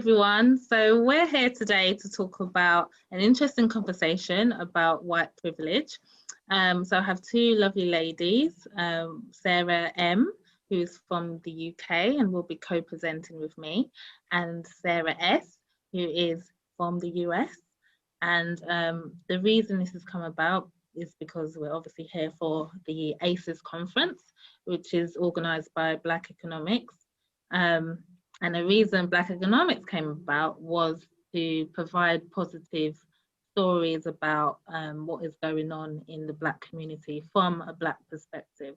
everyone. So we're here today to talk about an interesting conversation about white privilege. So I have two lovely ladies, Sarah M, who's from the UK and will be co-presenting with me, and Sarah S, who is from the US. And the reason this has come about is because we're obviously here for the ACES conference, which is organised by Black Economics. And the reason Black Economics came about was to provide positive stories about what is going on in the Black community from a Black perspective.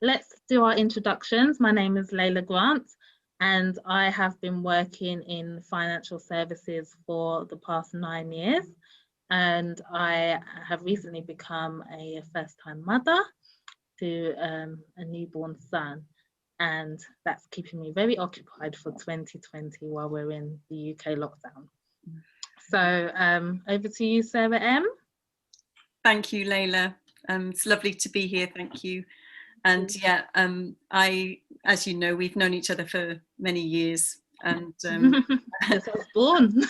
Let's do our introductions. My name is Layla Grant, and I have been working in financial services for the past 9 years. And I have recently become a first-time mother to a newborn son. And that's keeping me very occupied for 2020 while we're in the UK lockdown. So over to you, Sarah M. Thank you, Layla. It's lovely to be here. Thank you. And yeah, as you know, we've known each other for many years. And Since I was born.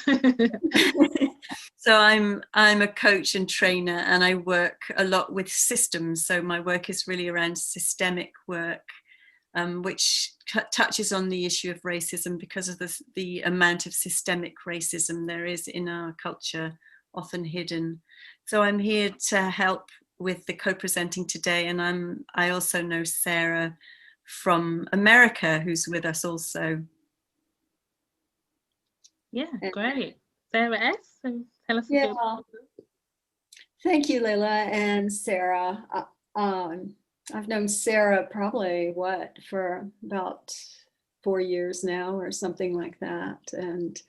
So I'm a coach and trainer, and I work a lot with systems. So my work is really around systemic work. Which touches on the issue of racism because of the amount of systemic racism there is in our culture, often hidden. So I'm here to help with the co-presenting today, and I also know Sarah from America, who's with us also. Yeah, great. Sarah S, so tell us a bit about it. Thank you, Layla and Sarah. I've known Sarah probably, for about 4 years now or something like that. And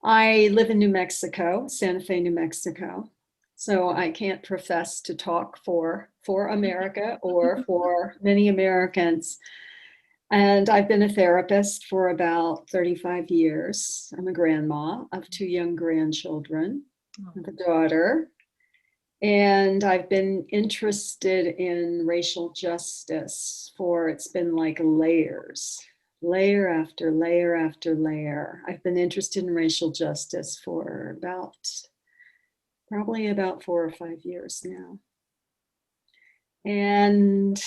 I live in New Mexico, Santa Fe, New Mexico. So I can't profess to talk for America or for many Americans. And I've been a therapist for about 35 years. I'm a grandma of 2 young grandchildren, I have a daughter. And I've been interested in racial justice it's been like layers, layer after layer after layer. I've been interested in racial justice for probably about 4 or 5 years now. And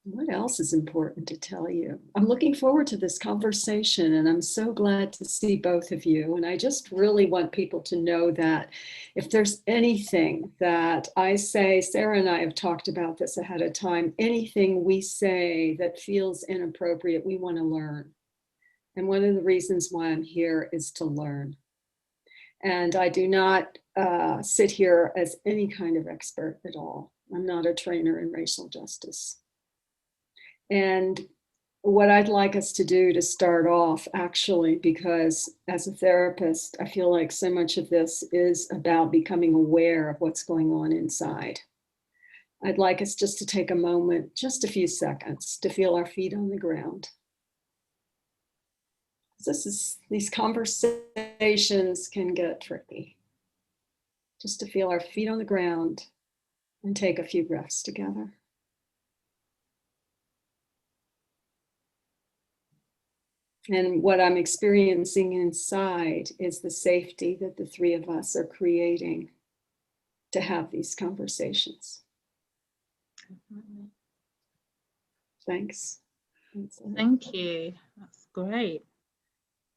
what else is important to tell you? I'm looking forward to this conversation, and I'm so glad to see both of you. And I just really want people to know that if there's anything that I say, Sarah and I have talked about this ahead of time, anything we say that feels inappropriate, we want to learn. And one of the reasons why I'm here is to learn. And I do not sit here as any kind of expert at all. I'm not a trainer in racial justice. And what I'd like us to do to start off, actually, because as a therapist, I feel like so much of this is about becoming aware of what's going on inside. I'd like us just to take a moment, just a few seconds, to feel our feet on the ground. These conversations can get tricky. Just to feel our feet on the ground and take a few breaths together. And what I'm experiencing inside is the safety that the 3 of us are creating to have these conversations. Thanks. Thank you. That's great.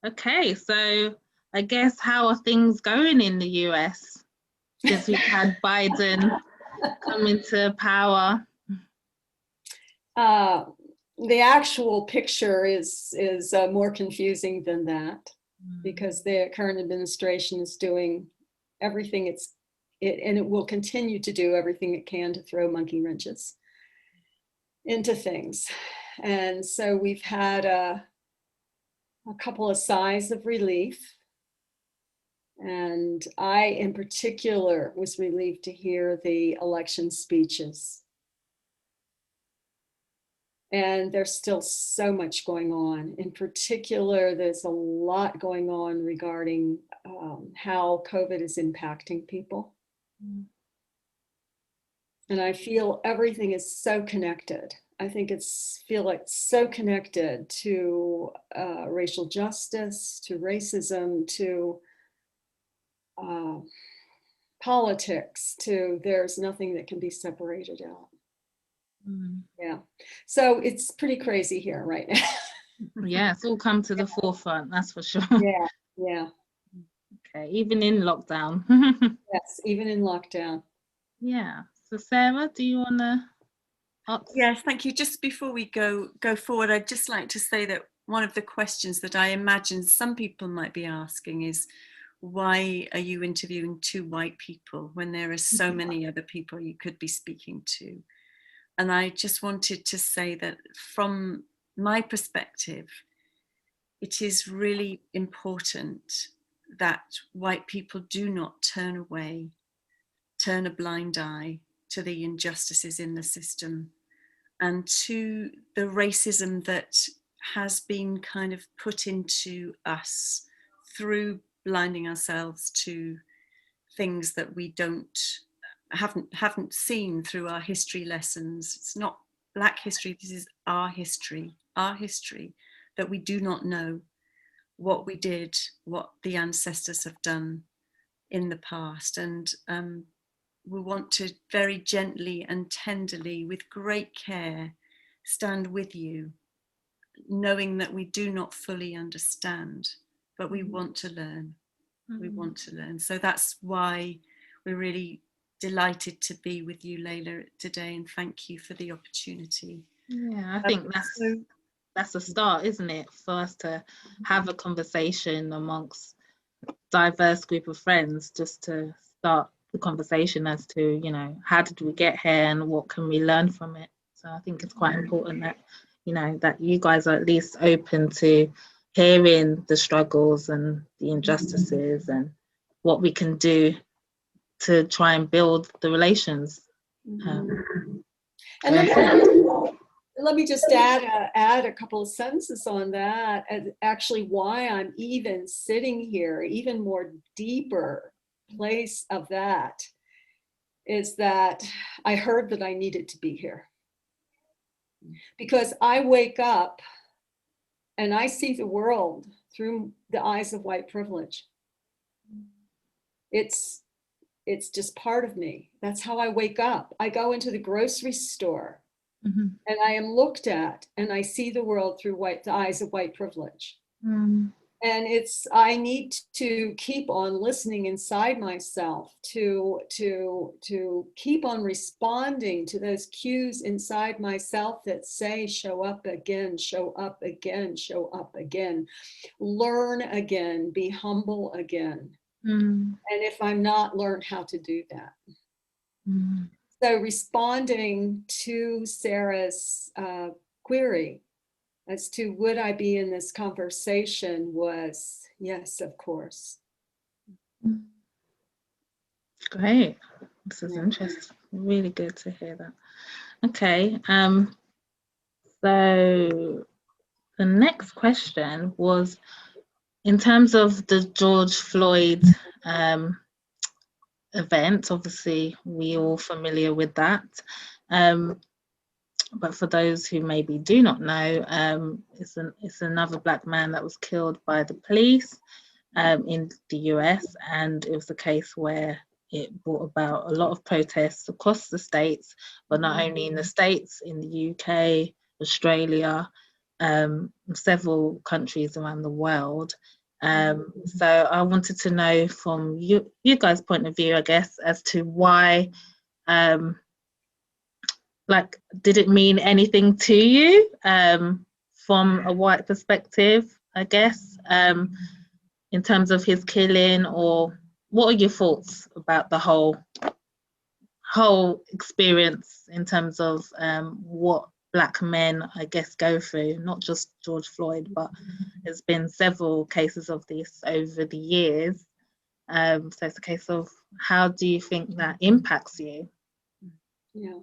Okay, so I guess how are things going in the US since we've had Biden come into power? The actual picture is more confusing than that, because the current administration is doing everything and it will continue to do everything it can to throw monkey wrenches into things. And so we've had a couple of sighs of relief. And I, in particular, was relieved to hear the election speeches. And there's still so much going on. In particular, there's a lot going on regarding how COVID is impacting people. And I feel everything is so connected. I think feel like so connected to racial justice, to racism, to politics, to there's nothing that can be separated out. Yeah. So it's pretty crazy here right now. Yeah, it's all come to the forefront, that's for sure. Yeah, yeah. Okay, even in lockdown. Yes, even in lockdown. Yeah. So Sarah, do you want to ask? Yes, thank you. Just before we go forward, I'd just like to say that one of the questions that I imagine some people might be asking is, why are you interviewing two white people when there are so many other people you could be speaking to? And I just wanted to say that from my perspective, it is really important that white people do not turn away, turn a blind eye to the injustices in the system and to the racism that has been kind of put into us through blinding ourselves to things that we haven't seen through our history lessons. It's not Black history, this is our history that we do not know what we did, what the ancestors have done in the past. And we want to very gently and tenderly, with great care, stand with you, knowing that we do not fully understand, but we want to learn. We want to learn. So that's why we're really delighted to be with you, Layla, today, and thank you for the opportunity. Yeah, I think that's a start, isn't it, for us to have a conversation amongst diverse group of friends, just to start the conversation as to, you know, how did we get here and what can we learn from it. So I think it's quite important that, you know, that you guys are at least open to hearing the struggles and the injustices and what we can do to try and build the relations. And let me just add a couple of sentences on that. And actually, why I'm even sitting here, even more deeper place of that, is that I heard that I needed to be here. Because I wake up and I see the world through the eyes of white privilege. It's just part of me. That's how I wake up. I go into the grocery store and I am looked at and I see the world through the eyes of white privilege. And I need to keep on listening inside myself to keep on responding to those cues inside myself that say, show up again, show up again, show up again, learn again, be humble again. And if I'm not, learn how to do that. So responding to Sarah's query as to would I be in this conversation was yes, of course. Great. This is interesting. Really good to hear that. Okay. So the next question was, in terms of the George Floyd event, obviously we all familiar with that. But for those who maybe do not know, it's another Black man that was killed by the police in the US, and it was a case where it brought about a lot of protests across the States, but not only in the States, in the UK, Australia, several countries around the world. So I wanted to know from you guys' point of view, I guess, as to why, like, did it mean anything to you from a white perspective, I guess, in terms of his killing, or what are your thoughts about the whole experience in terms of what Black men, I guess, go through, not just George Floyd, but there's been several cases of this over the years. So it's a case of, how do you think that impacts you? Yeah.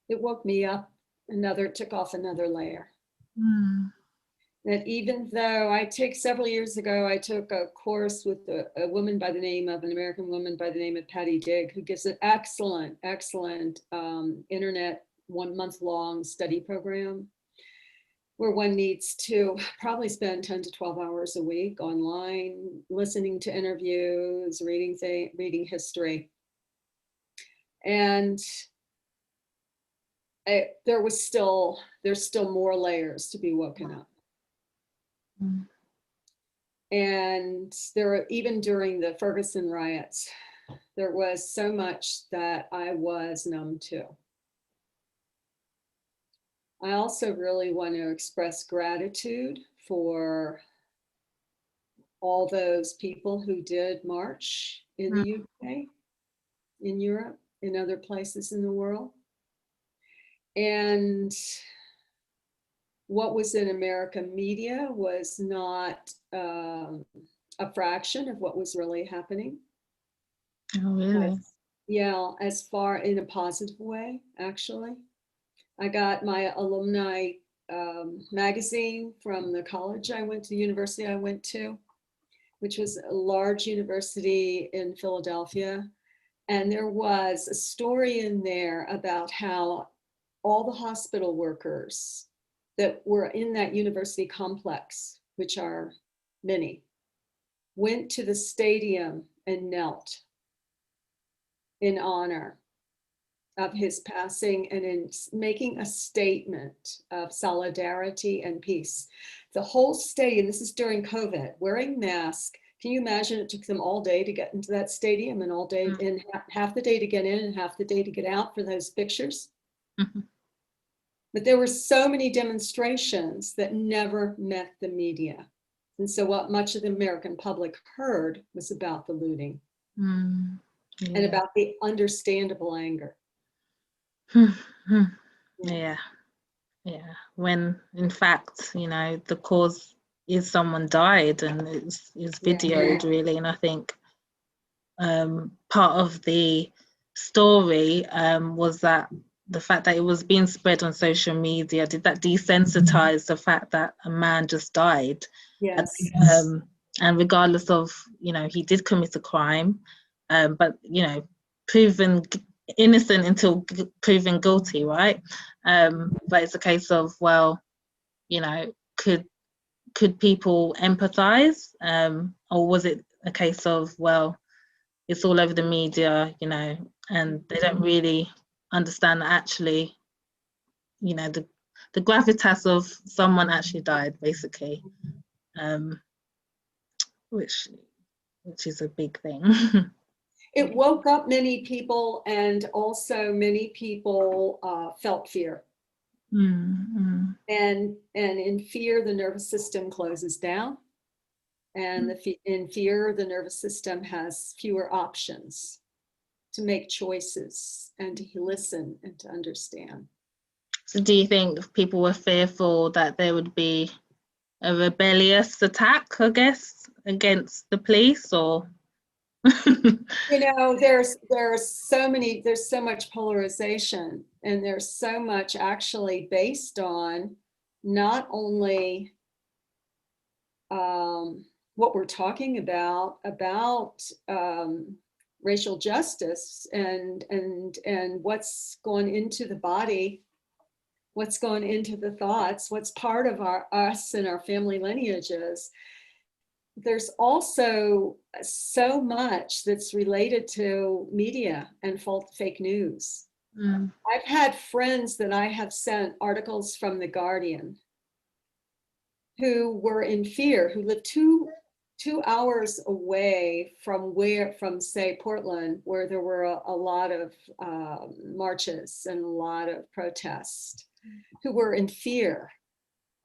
It woke me up, took off another layer. That even though several years ago, I took a course with a woman by the name of, an American woman by the name of Patty Digg, who gives an excellent internet 1-month-long study program where one needs to probably spend 10 to 12 hours a week online, listening to interviews, reading history. And there's still more layers to be woken up. Mm. And even during the Ferguson riots, there was so much that I was numb to. I also really want to express gratitude for all those people who did march in the UK, in Europe, in other places in the world. And what was in American media was not a fraction of what was really happening. Oh, really? As far in a positive way, actually. I got my alumni magazine from the college I went to, the university I went to, which was a large university in Philadelphia. And there was a story in there about how all the hospital workers that were in that university complex, which are many, went to the stadium and knelt in honor of his passing and in making a statement of solidarity and peace. The whole stadium, this is during COVID, wearing masks. Can you imagine it took them all day to get into that stadium and all day, and half the day to get in and half the day to get out for those pictures? Mm-hmm. But there were so many demonstrations that never met the media. And so what much of the American public heard was about the looting and about the understandable anger. Yeah. When in fact, the cause is someone died and it's videoed, really. And I think part of the story was that the fact that it was being spread on social media, did that desensitize the fact that a man just died? Yes. And regardless of, he did commit a crime, but, proven innocent until proven guilty, right? But it's a case of, well, could people empathize? Or was it a case of, well, it's all over the media, and they don't really understand that actually, the gravitas of someone actually died, basically, which is a big thing. It woke up many people, and also many people felt fear. And in fear, the nervous system closes down. And in fear, the nervous system has fewer options to make choices and to listen and to understand. So do you think people were fearful that there would be a rebellious attack, I guess, against the police, or? There's so much polarization, and there's so much actually based on not only what we're talking about racial justice and what's going into the body, what's going into the thoughts, what's part of us and our family lineages. There's also so much that's related to media and fake news. I've had friends that I have sent articles from The Guardian who were in fear, who lived two hours away from say Portland, where there were a lot of marches and a lot of protests, who were in fear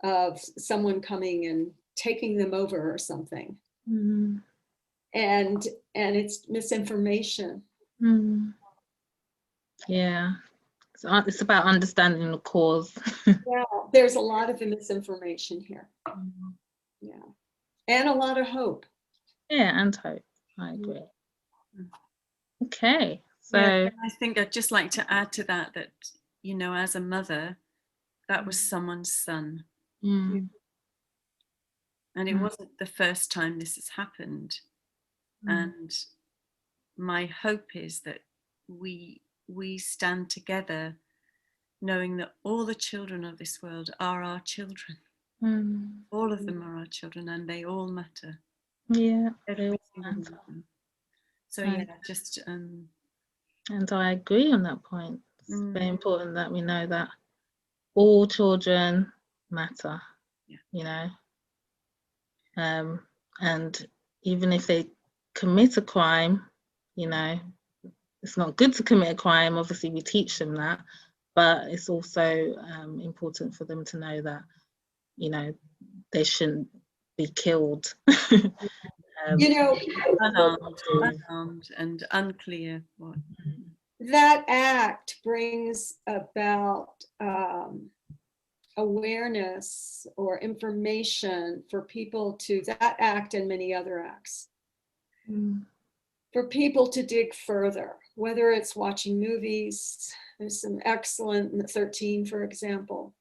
of someone coming and taking them over or something. And it's misinformation. Yeah, it's about understanding the cause. Yeah, there's a lot of misinformation here. Yeah, and a lot of hope. Yeah, and hope. I agree. Okay, so I think I'd just like to add to that as a mother, that was someone's son. And it wasn't the first time this has happened. And my hope is that we stand together knowing that all the children of this world are our children. All of them are our children, and they all matter. Yeah, Every single one of them. So yeah, just and I agree on that point. It's very important that we know that all children matter. You know, and even if they commit a crime, you know, it's not good to commit a crime. Obviously, we teach them that, but it's also important for them to know that, you know, they shouldn't be killed. You know, unarmed and unclear. That act brings about awareness or information for people to, that act and many other acts, for people to dig further, whether it's watching movies. There's some excellent, 13, for example.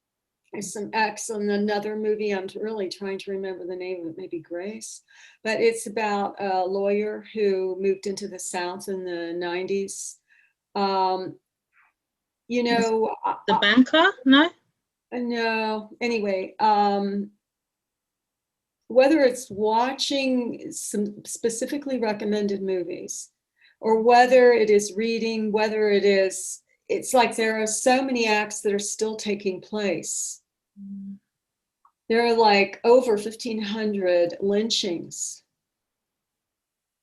There's some excellent, another movie, I'm really trying to remember the name of it, maybe Grace, but it's about a lawyer who moved into the South in the 90s. You know, the banker? No, anyway, whether it's watching some specifically recommended movies, or whether it is reading, whether it is, it's like there are so many acts that are still taking place. There are like over 1,500 lynchings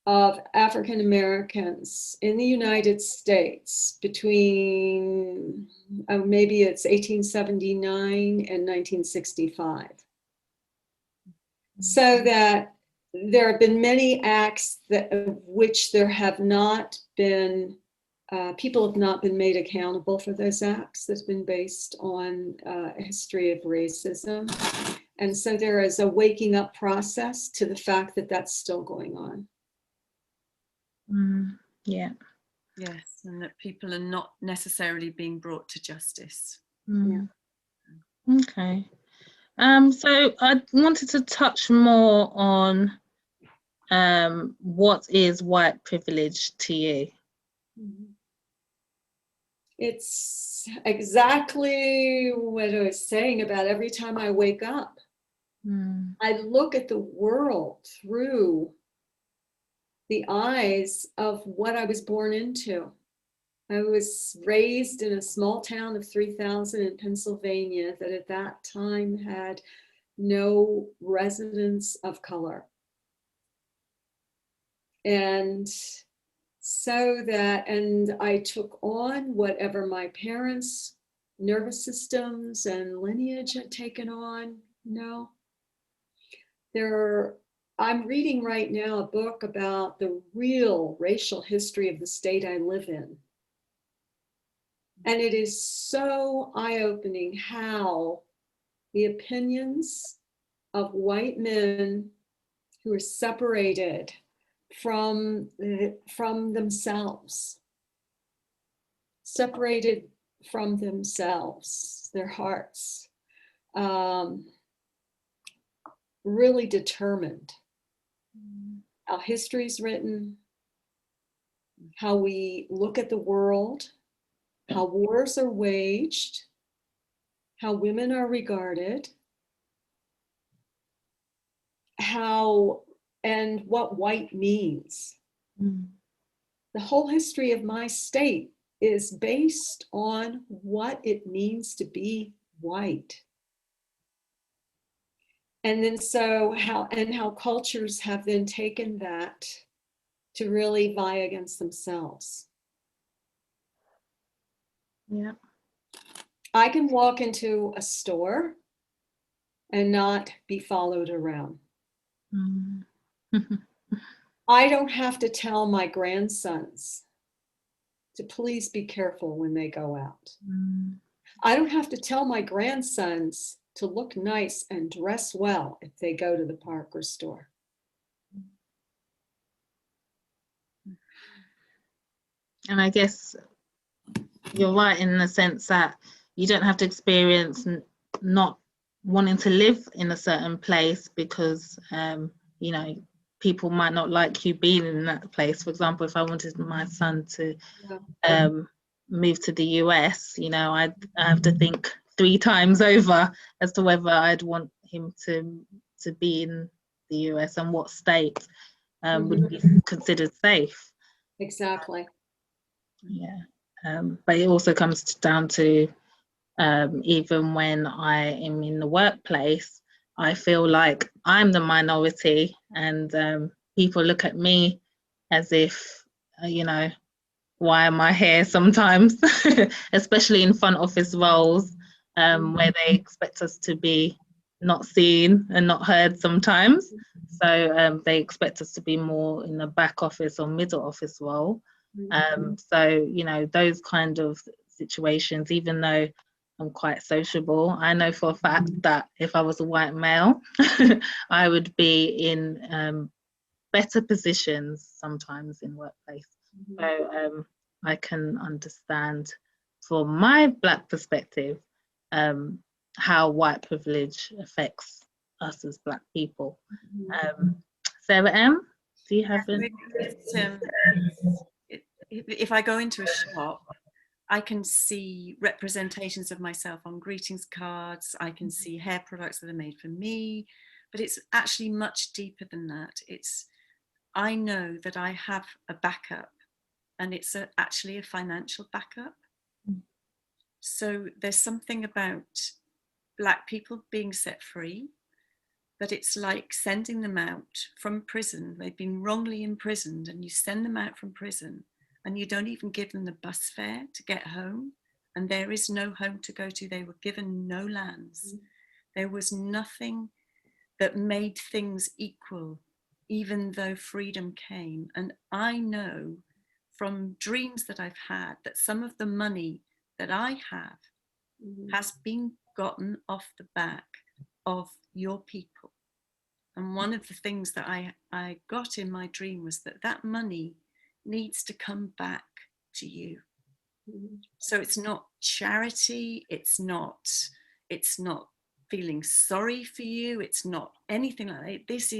of African Americans in the United States between maybe it's 1879 and 1965. So that there have been many acts that of which there have not been, people have not been made accountable for those acts. That's been based on a history of racism. And so there is a waking up process to the fact that that's still going on. Yeah. Yes, and that people are not necessarily being brought to justice. Yeah. Okay. So I wanted to touch more on what is white privilege to you? It's exactly what I was saying about every time I wake up. I look at the world through the eyes of what I was born into. I was raised in a small town of 3,000 in Pennsylvania that at that time had no residents of color. And so that, and I took on whatever my parents' nervous systems and lineage had taken on. No. I'm reading right now a book about the real racial history of the state I live in. And it is so eye-opening how the opinions of white men who are separated from themselves, their hearts, really determined how history is written, how we look at the world, how wars are waged, how women are regarded, how and what white means. The whole history of my state is based on what it means to be white. And then so how cultures have then taken that to really vie against themselves. Yeah. I can walk into a store and not be followed around. I don't have to tell my grandsons to please be careful when they go out. I don't have to tell my grandsons to look nice and dress well if they go to the park or store. And I guess you're right in the sense that you don't have to experience not wanting to live in a certain place because, you know, people might not like you being in that place. For example, if I wanted my son to moved to the US, you know, I have to think 3 times over as to whether I'd want him to be in the US and what state would be considered safe. Exactly. Yeah, but it also comes down to even when I am in the workplace, I feel like I'm the minority, and people look at me as if, you know, why am I here sometimes, especially in front office roles, where they expect us to be not seen and not heard sometimes. So they expect us to be more in the back office or middle office role. So, you know, those kind of situations, even though I'm quite sociable, I know for a fact that if I was a white male, I would be in better positions sometimes in workplace. So I can understand from my Black perspective how white privilege affects us as Black people. Sarah M, do you have if I go into a shop, I can see representations of myself on greetings cards. I can see hair products that are made for me, but it's actually much deeper than that. I know that I have a backup, and it's actually a financial backup. So there's something about Black people being set free, that it's like sending them out from prison. They've been wrongly imprisoned, and you send them out from prison, and you don't even give them the bus fare to get home. And there is no home to go to. They were given no lands. There was nothing that made things equal, even though freedom came. And I know from dreams that I've had that some of the money that I have has been gotten off the back of your people. And one of the things that I got in my dream was that money needs to come back to you. So it's not charity, it's not feeling sorry for you, it's not anything like that. This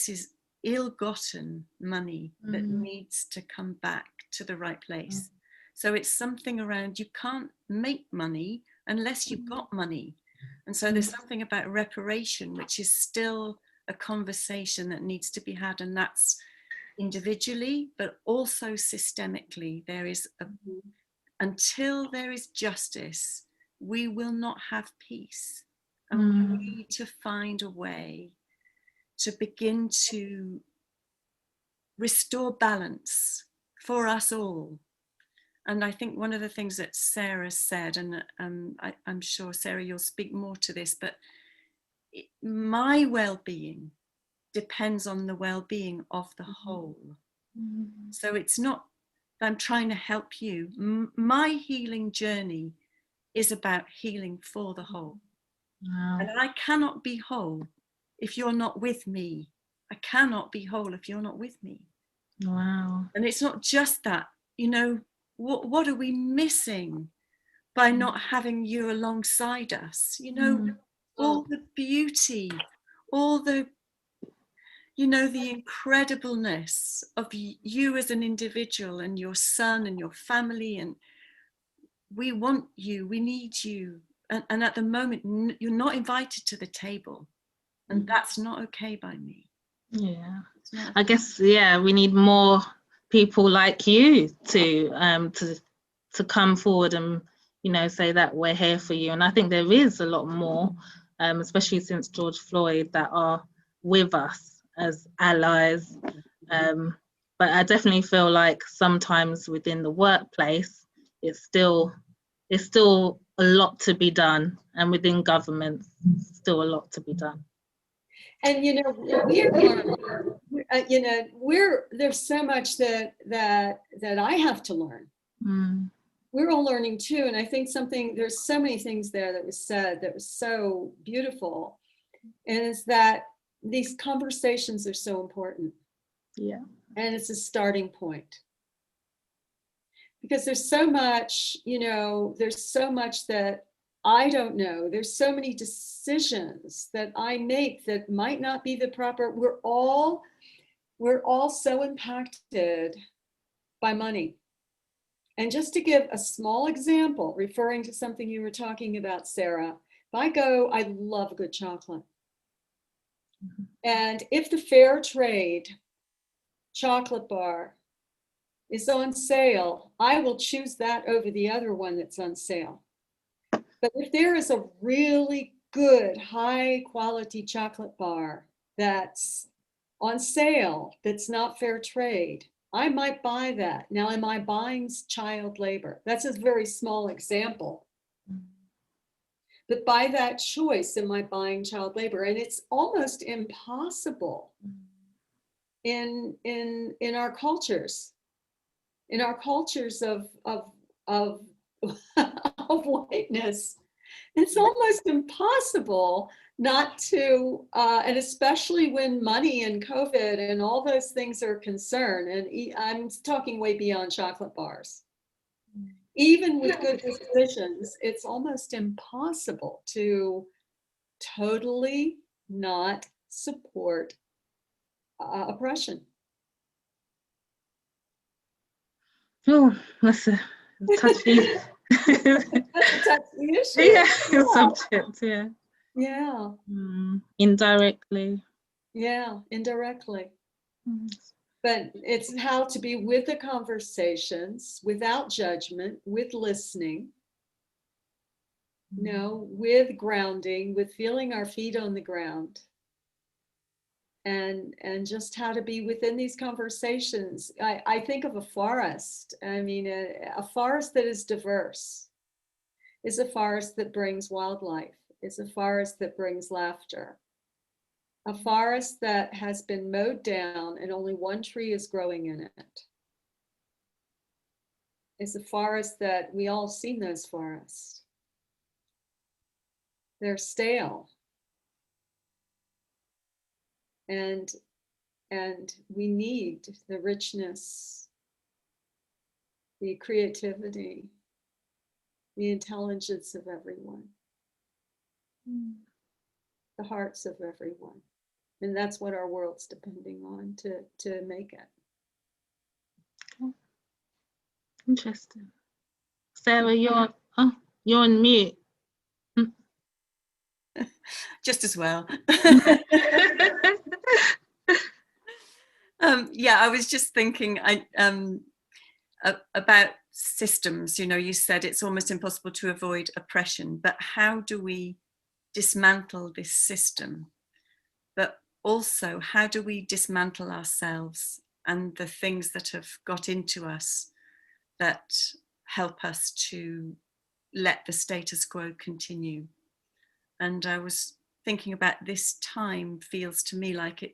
is ill-gotten money that needs to come back to the right place. So it's something around, you can't make money unless you've got money. And so there's something about reparation, which is still a conversation that needs to be had, and that's individually, but also systemically. There is until there is justice, we will not have peace. And we need to find a way to begin to restore balance for us all. And I think one of the things that Sarah said, and I'm sure, Sarah, you'll speak more to this, but my well-being depends on the well-being of the whole. So it's not that I'm trying to help you. My healing journey is about healing for the whole. Wow. And I cannot be whole if you're not with me. I cannot be whole if you're not with me. Wow. And it's not just that, you know, what are we missing by not having you alongside us? You know, all the beauty, all the, you know, the incredibleness of you as an individual and your son and your family. And we want you, we need you. And at the moment, you're not invited to the table. And that's not okay by me. Yeah, Okay. I guess, yeah, we need more people like you to come forward and, you know, say that we're here for you. And I think there is a lot more, especially since George Floyd, that are with us as allies. But I definitely feel like sometimes within the workplace, it's still a lot to be done, and within government, still a lot to be done. And you know, there's so much that I have to learn. We're all learning too, and I think there's so many things there that was said that was so beautiful, and it's that these conversations are so important. Yeah, and it's a starting point, because there's so much, you know, there's so much that I don't know. There's so many decisions that I make that might not be the proper. We're all so impacted by money. And just to give a small example, referring to something you were talking about, Sarah, I love good chocolate. And if the fair trade chocolate bar is on sale, I will choose that over the other one that's on sale. But if there is a really good, high quality chocolate bar that's on sale, that's not fair trade, I might buy that. Now, am I buying child labor? That's a very small example. But by that choice, am I buying child labor? And it's almost impossible in our cultures, of whiteness. It's almost impossible not to, and especially when money and COVID and all those things are concerned. And I'm talking way beyond chocolate bars. Even with good decisions, it's almost impossible to totally not support oppression. Oh, that's a touchy. Touchy issue. Yeah, subject. Yeah. Yeah. Indirectly. Yeah, indirectly. Mm. But it's how to be with the conversations without judgment, with listening, with grounding, with feeling our feet on the ground. And just how to be within these conversations. I think of a forest. I mean, a forest that is diverse is a forest that brings wildlife, is a forest that brings laughter. A forest that has been mowed down and only one tree is growing in it is a forest that we all seen those forests. They're stale. And we need the richness, the creativity, the intelligence of everyone, the hearts of everyone. And that's what our world's depending on to make it. Interesting. Sarah, you're on mute. Just as well. Yeah, I was just thinking about systems. You said it's almost impossible to avoid oppression, but how do we dismantle this system? But also, how do we dismantle ourselves and the things that have got into us that help us to let the status quo continue? And I was thinking about this time feels to me like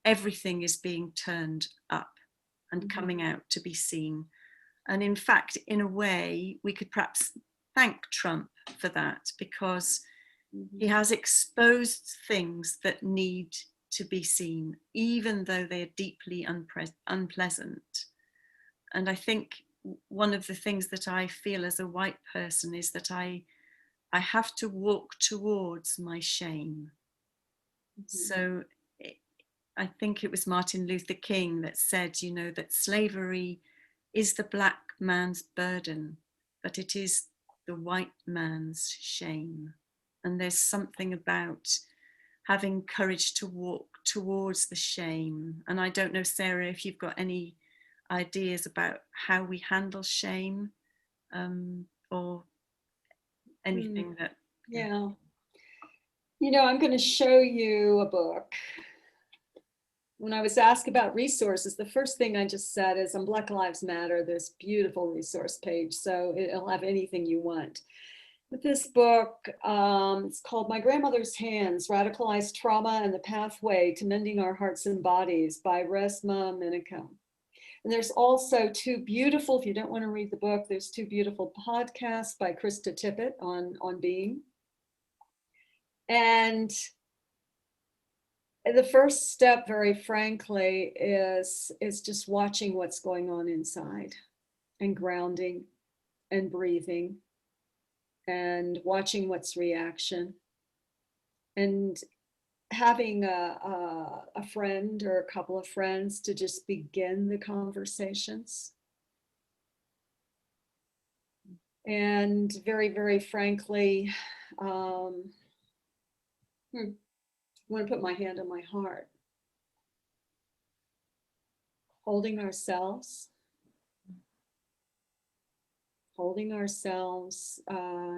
everything is being turned up and coming out to be seen. And in fact, in a way, we could perhaps thank Trump for that, because he has exposed things that need to be seen, even though they're deeply unpleasant. And I think one of the things that I feel as a white person is that I have to walk towards my shame. So I think it was Martin Luther King that said, that slavery is the black man's burden, but it is the white man's shame. And there's something about having courage to walk towards the shame. And I don't know, Sarah, if you've got any ideas about how we handle shame, or anything that... Yeah. I'm going to show you a book. When I was asked about resources, the first thing I just said is on Black Lives Matter, this beautiful resource page. So it'll have anything you want. But this book, it's called My Grandmother's Hands, Radicalized Trauma and the Pathway to Mending Our Hearts and Bodies by Resmaa Menakem. And there's also two beautiful, if you don't want to read the book, there's two beautiful podcasts by Krista Tippett on Being. And the first step, very frankly, is just watching what's going on inside and grounding and breathing and watching what's reaction and having a friend or a couple of friends to just begin the conversations. And very, very frankly, I want to put my hand on my heart. Holding ourselves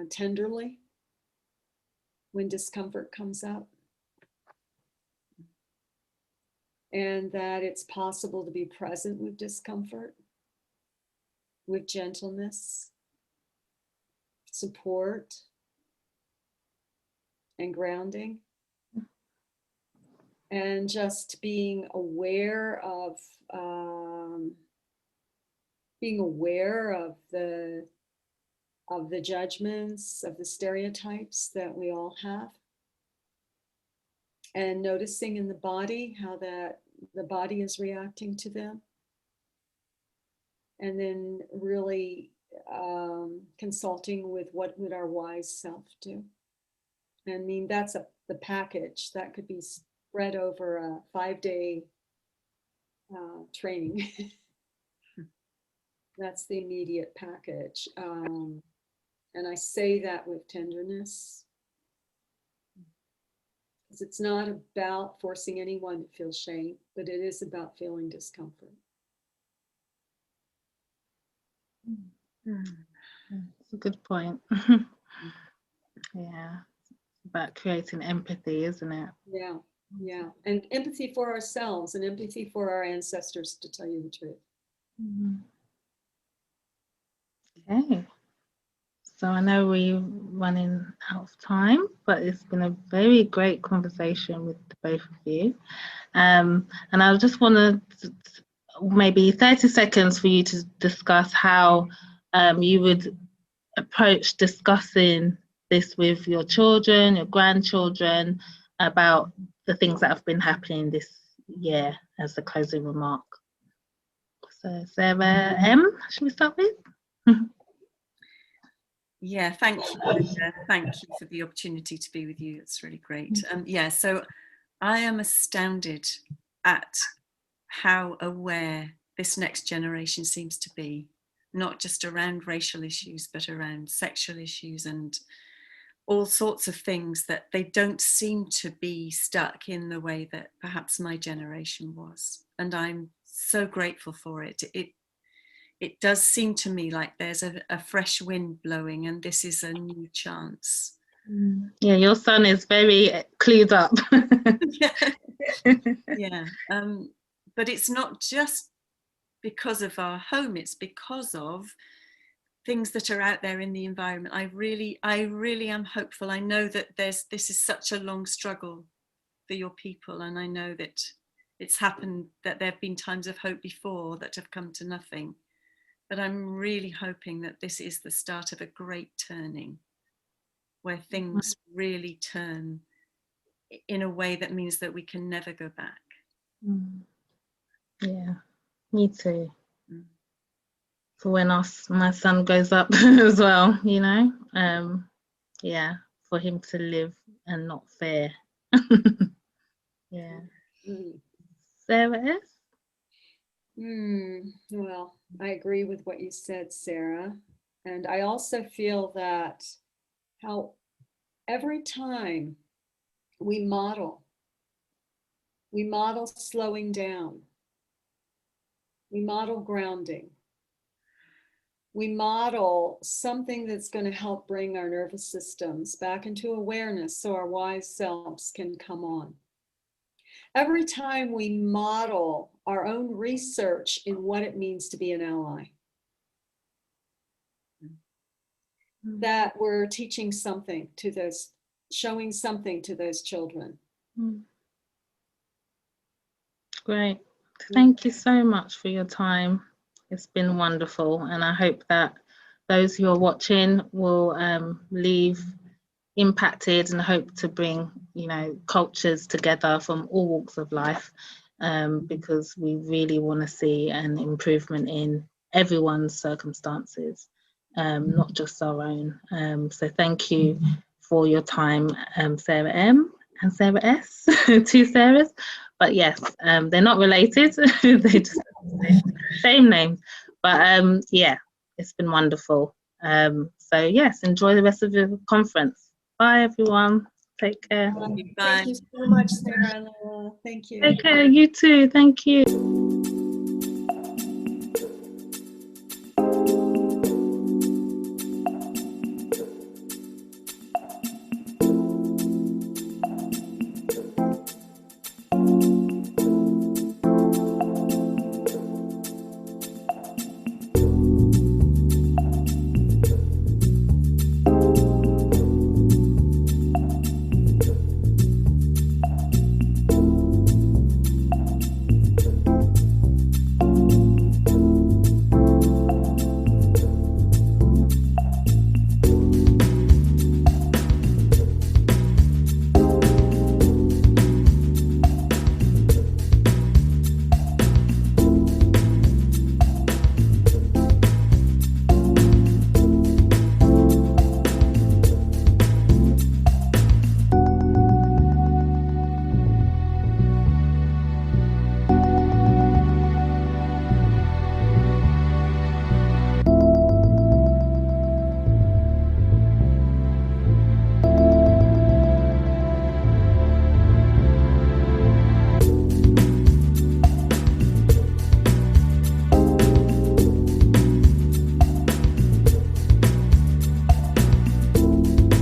tenderly when discomfort comes up. And that it's possible to be present with discomfort, with gentleness, support, and grounding. And just being aware of the judgments, of the stereotypes that we all have. And noticing in the body how the body is reacting to them. And then really consulting with what would our wise self do. I mean, that's the package that could be spread over a 5-day training. That's the immediate package. And I say that with tenderness. Because it's not about forcing anyone to feel shame, but it is about feeling discomfort. That's a good point. Yeah, it's about creating empathy, isn't it? Yeah, yeah. And empathy for ourselves and empathy for our ancestors, to tell you the truth. Okay. So I know we're running out of time, but it's been a very great conversation with the both of you. And I just want to maybe 30 seconds for you to discuss how you would approach discussing this with your children, your grandchildren, about the things that have been happening this year as the closing remark. So Sarah M, should we start with? Yeah, thank you. Thank you for the opportunity to be with you. It's really great. Yeah, so I am astounded at how aware this next generation seems to be, not just around racial issues, but around sexual issues and all sorts of things, that they don't seem to be stuck in the way that perhaps my generation was. And I'm so grateful for it. It does seem to me like there's a fresh wind blowing, and this is a new chance. Yeah, your son is very clued up. Yeah. But it's not just because of our home, it's because of things that are out there in the environment. I really am hopeful. I know that this is such a long struggle for your people, and I know that it's happened, that there have been times of hope before that have come to nothing. But I'm really hoping that this is the start of a great turning, where things really turn in a way that means that we can never go back. Yeah, me too. For when my son goes up as well, you know, yeah, for him to live and not fear. Yeah. Sarah S? Well, I agree with what you said, Sarah. And I also feel that how every time we model slowing down, we model grounding, we model something that's going to help bring our nervous systems back into awareness so our wise selves can come on. Every time we model our own research in what it means to be an ally, that we're teaching something to those, showing something to those children. Great. Thank you so much for your time. It's been wonderful, and I hope that those who are watching will leave impacted and hope to bring, you know, cultures together from all walks of life, because we really want to see an improvement in everyone's circumstances, not just our own. So thank you for your time, Sarah M and Sarah S, two Sarahs, but yes, they're not related. They just same names, but yeah, it's been wonderful. So yes, enjoy the rest of the conference. Bye everyone. Take care. Bye. Thank you so much, Sarah. Thank you. Take care. You too. Thank you.